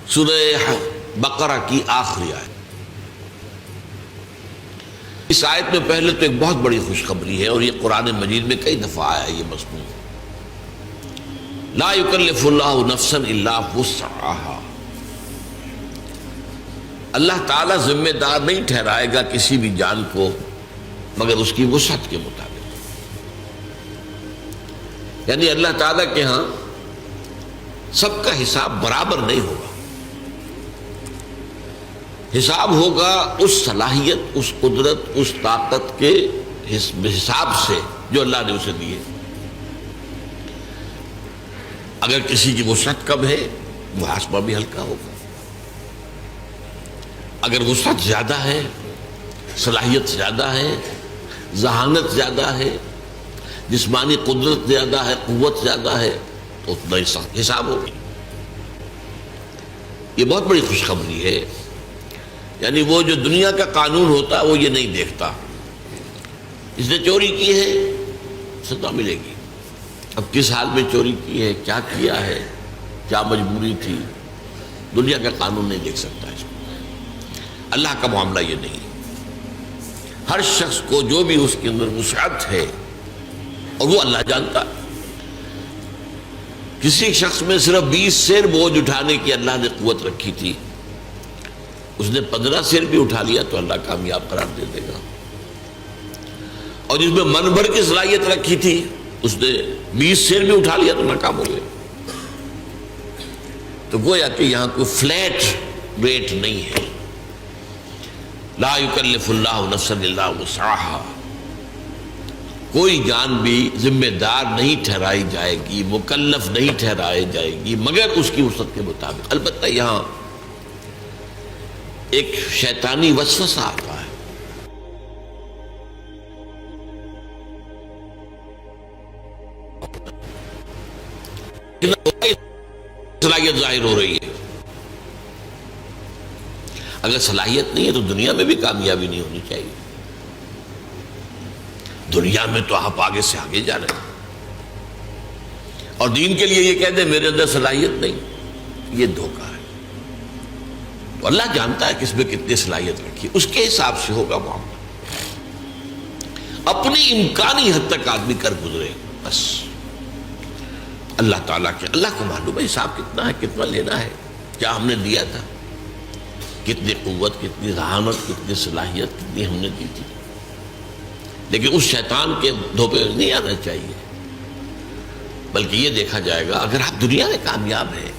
سورہ بقرہ کی آخری آیت۔ اس آیت میں پہلے تو ایک بہت بڑی خوشخبری ہے، اور یہ قرآن مجید میں کئی دفعہ آیا ہے یہ مضمون، لا یکلف اللہ نفسا الا وسعہا۔ اللہ تعالیٰ ذمہ دار نہیں ٹھہرائے گا کسی بھی جان کو مگر اس کی وسعت کے مطابق۔ یعنی اللہ تعالیٰ کے ہاں سب کا حساب برابر نہیں ہوگا، حساب ہوگا اس صلاحیت، اس قدرت، اس طاقت کے حساب سے جو اللہ نے اسے دی ہے۔ اگر کسی کی وسعت کم ہے محاسبہ بھی ہلکا ہوگا، اگر وسعت زیادہ ہے، صلاحیت زیادہ ہے، ذہانت زیادہ ہے، جسمانی قدرت زیادہ ہے، قوت زیادہ ہے، تو اتنا ہی سخت حساب ہوگا۔ یہ بہت بڑی خوشخبری ہے۔ یعنی وہ جو دنیا کا قانون ہوتا ہے وہ یہ نہیں دیکھتا، اس نے چوری کی ہے سزا ملے گی، اب کس حال میں چوری کی ہے، کیا کیا ہے، کیا مجبوری تھی، دنیا کا قانون نہیں دیکھ سکتا اس کو۔ اللہ کا معاملہ یہ نہیں، ہر شخص کو جو بھی اس کے اندر وسعت ہے اور وہ اللہ جانتا ہے۔ کسی شخص میں صرف 20 سیر بوجھ اٹھانے کی اللہ نے قوت رکھی تھی، اس نے 15 سیر بھی اٹھا لیا تو اللہ کامیاب قرار دے دے گا، اور جس میں من بھر کی صلاحیت رکھی تھی اس نے 20 سیر بھی اٹھا لیا تو ناکام ہو گئے۔ تو گویا کہ یہاں کوئی فلیٹ ریٹ نہیں ہے، لا یکلف اللہ نفسا الا وسعہا، کوئی جان بھی ذمہ دار نہیں ٹھہرائی جائے گی، مکلف نہیں ٹھہرائی جائے گی مگر اس کی وسعت کے مطابق۔ البتہ یہاں ایک شیطانی وسوسہ آتا ہے، صلاحیت ظاہر ہو رہی ہے۔ اگر صلاحیت نہیں ہے تو دنیا میں بھی کامیابی نہیں ہونی چاہیے۔ دنیا میں تو آپ آگے سے آگے جا رہے ہیں، اور دین کے لیے یہ کہہ دیں میرے اندر صلاحیت نہیں، یہ دھوکہ ہے۔ تو اللہ جانتا ہے کہ اس میں کتنی صلاحیت رکھی، اس کے حساب سے ہوگا معاملہ۔ اپنی امکانی حد تک آدمی کر گزرے بس، اللہ تعالیٰ کے اللہ کو معلوم ہے حساب کتنا ہے، کتنا لینا ہے، کیا ہم نے دیا تھا، کتنی قوت، کتنی ذہانت، کتنی صلاحیت کتنی ہم نے دی تھی۔ لیکن اس شیطان کے دھوپے نہیں آنا چاہیے، بلکہ یہ دیکھا جائے گا اگر آپ دنیا میں کامیاب ہیں،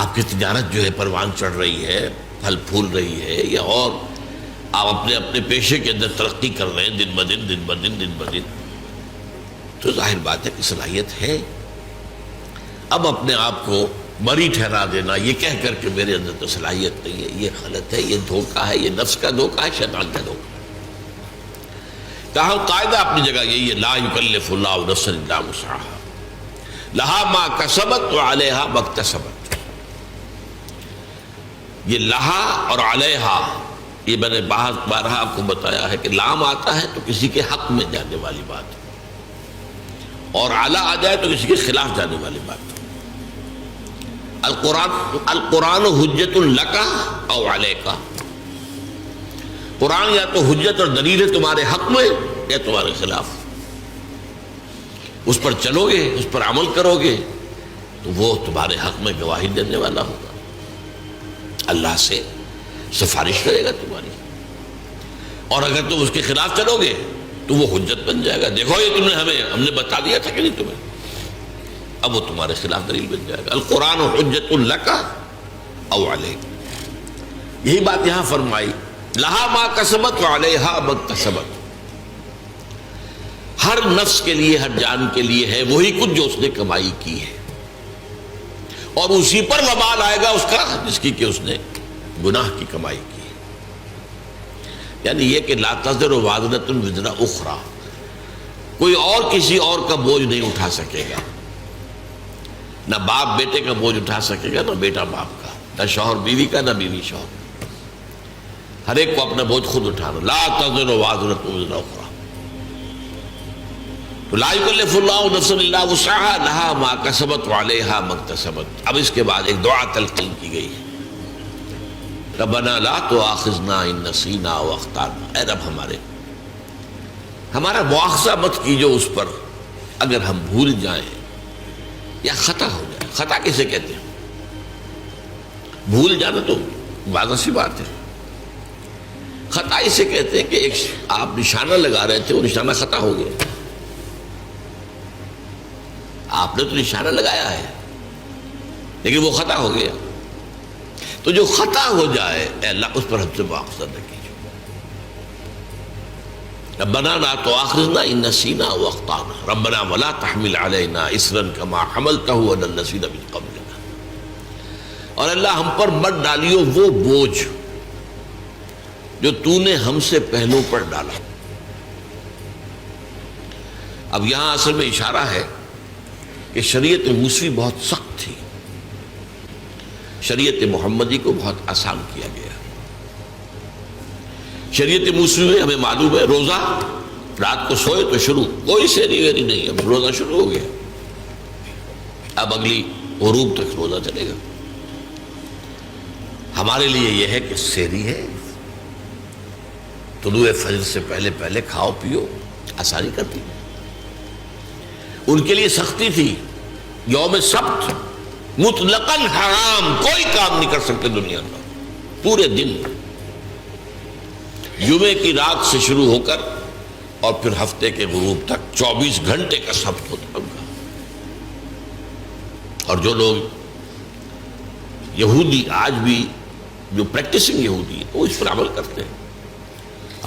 آپ کی تجارت جو ہے پروان چڑھ رہی ہے، پھل پھول رہی ہے، یا اور آپ اپنے پیشے کے اندر ترقی کر رہے ہیں دن بدن، تو ظاہر بات ہے کہ صلاحیت ہے۔ اب اپنے آپ کو بری ٹھہرا دینا یہ کہہ کر کے میرے اندر تو صلاحیت نہیں ہے، یہ غلط ہے، یہ دھوکہ ہے، یہ نفس کا دھوکہ ہے، شیطان کا دھوکہ۔ کہا قاعدہ اپنی جگہ یہی ہے، لا یکلف اللہ نفسا الا وسعہا لہا ما کسبت وعلیہا ما اکتسبت۔ یہ لہا اور علیہا، یہ میں نے بارہا آپ کو بتایا ہے کہ لام آتا ہے تو کسی کے حق میں جانے والی بات، اور علی آ جائے تو کسی کے خلاف جانے والی بات۔ القرآن حجت لک او علیک، قرآن یا تو حجت اور دلیل ہے تمہارے حق میں یا تمہارے خلاف، اس پر چلو گے، اس پر عمل کرو گے تو وہ تمہارے حق میں گواہی دینے والا ہوگا، اللہ سے سفارش کرے گا تمہاری، اور اگر تم اس کے خلاف چلو گے تو وہ حجت بن جائے گا، دیکھو یہ تم نے ہم نے بتا دیا تھا کہ نہیں تمہیں، اب وہ تمہارے خلاف دلیل بن جائے گا۔ القرآن حجت لک او علیک، یہی بات یہاں فرمائی، لہا ما کسبت وعلیہا ما اکتسبت، ہر نفس کے لیے، ہر جان کے لیے ہے وہی کچھ جو اس نے کمائی کی ہے، اور اسی پر وبال آئے گا اس کا جس کی کہ اس نے گناہ کی کمائی کی ہے۔ یعنی یہ کہ لا تزر وازرۃ وزر اخری، کوئی اور کسی اور کا بوجھ نہیں اٹھا سکے گا، نہ باپ بیٹے کا بوجھ اٹھا سکے گا، نہ بیٹا باپ کا، نہ شوہر بیوی کا، نہ بیوی شوہر کا، ہر ایک کو اپنا بوجھ خود اٹھانا، لا تزر وازرۃ وزر اخری۔ تو لا یکلف اللہ نفسا الا وسعها لها ما کسبت وعلیہا ما اکتسبت. اب اس کے بعد ایک دعا تلقین کی گئی ہے، ربنا لا تؤاخذنا ان نسینا او اخطانا. اے رب ہمارا مواخذہ مت کیجو اس پر اگر ہم بھول جائیں یا خطا ہو جائے. خطا کسے کہتے ہیں؟ بھول جانا تو واضح سی بات ہے. خطا اسے کہتے ہیں کہ ایک آپ نشانہ لگا رہے تھے، وہ نشانہ خطا ہو گیا. آپ نے تو نشانہ لگایا ہے لیکن وہ خطا ہو گیا. تو جو خطا ہو جائے اے اللہ اس پر ہم سے مواخذہ نہ کیجیے. ربنا لا تؤاخذنا ان نسینا او اخطانا ربنا ولا تحمل علینا اصرا کما حملته على الذین من قبلنا. اور اللہ ہم پر مت ڈالیو وہ بوجھ جو تو نے ہم سے پہلوں پر ڈالا. اب یہاں اصل میں اشارہ ہے کہ شریعت موسوی بہت سخت تھی، شریعت محمدی کو بہت آسان کیا گیا. شریعت موسوی میں ہمیں معلوم ہے روزہ رات کو سوئے تو شروع، کوئی سیری ویری نہیں، اب روزہ شروع ہو گیا، اب اگلی غروب تک روزہ چلے گا. ہمارے لیے یہ ہے کہ سیری ہے، طلوع فجر سے پہلے پہلے کھاؤ پیو، آسانی کر دی. ان کے لیے سختی تھی، یوم سبت مطلقاً حرام، کوئی کام نہیں کر سکتے دنیا کا پورے دن، جمعے کی رات سے شروع ہو کر اور پھر ہفتے کے غروب تک 24 گھنٹے کا سبت ہوتا ان کا. اور جو لوگ یہودی آج بھی جو پریکٹسنگ یہودی ہے وہ اس پر عمل کرتے ہیں،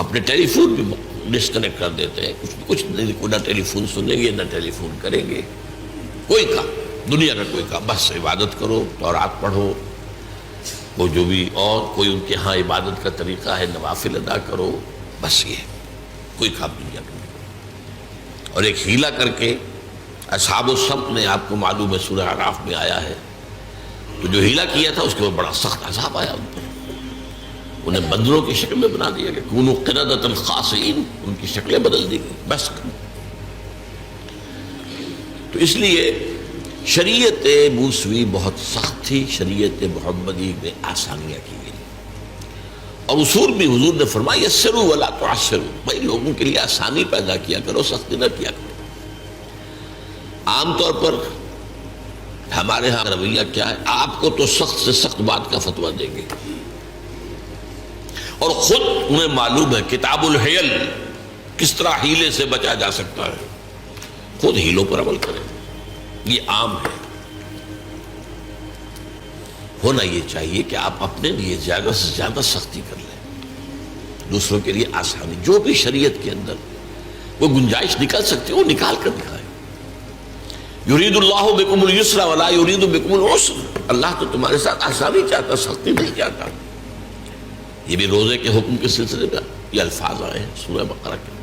اپنے ٹیلی فون بھی ڈسکنیکٹ کر دیتے ہیں، کچھ نہ ٹیلی فون سنیں گے نہ ٹیلی فون کریں گے، کوئی کام دنیا کا کوئی کام، بس عبادت کرو، تورات پڑھو، وہ جو بھی اور کوئی ان کے ہاں عبادت کا طریقہ ہے نوافل ادا کرو، بس یہ کوئی کام دنیا کا نہیں. اور ایک ہیلا کر کے اصحاب السبت نے، آپ کو معلوم ہے سورہ اعراف میں آیا ہے، تو جو ہیلا کیا تھا اس کے اوپر بڑا سخت عذاب آیا ان پر، انہیں بندروں کی شکل میں بنا دیا گیا، کونوا قردۃ خاسئین، ان کی شکلیں بدل دی گئی. بس تو اس لیے شریعت موسوی بہت سخت تھی، شریعت محمدی میں آسانیاں کی گئی. اور اصول بھی حضور نے فرمایا یسروا ولا تعسروا، بھائی لوگوں کے لیے آسانی پیدا کیا کرو، سختی نہ کیا کرو. عام طور پر ہمارے ہاں رویہ کیا ہے، آپ کو تو سخت سے سخت بات کا فتویٰ دیں گے، اور خود انہیں معلوم ہے کتاب الحیل کس طرح ہیلے سے بچا جا سکتا ہے، خود ہیلوں پر عمل کریں. یہ عام ہے. ہونا یہ چاہیے کہ آپ اپنے لیے زیادہ سے زیادہ سختی کر لیں، دوسروں کے لیے آسانی، جو بھی شریعت کے اندر وہ گنجائش نکل سکتی ہے وہ نکال کر دکھائے. یرید اللہ بکم الیسر ولا یرید بکم العسر، اللہ تو تمہارے ساتھ آسانی چاہتا، سختی نہیں چاہتا. یہ بھی روزے کے حکم کے سلسلے میں یہ الفاظ آئے ہیں سورہ بقرہ کے.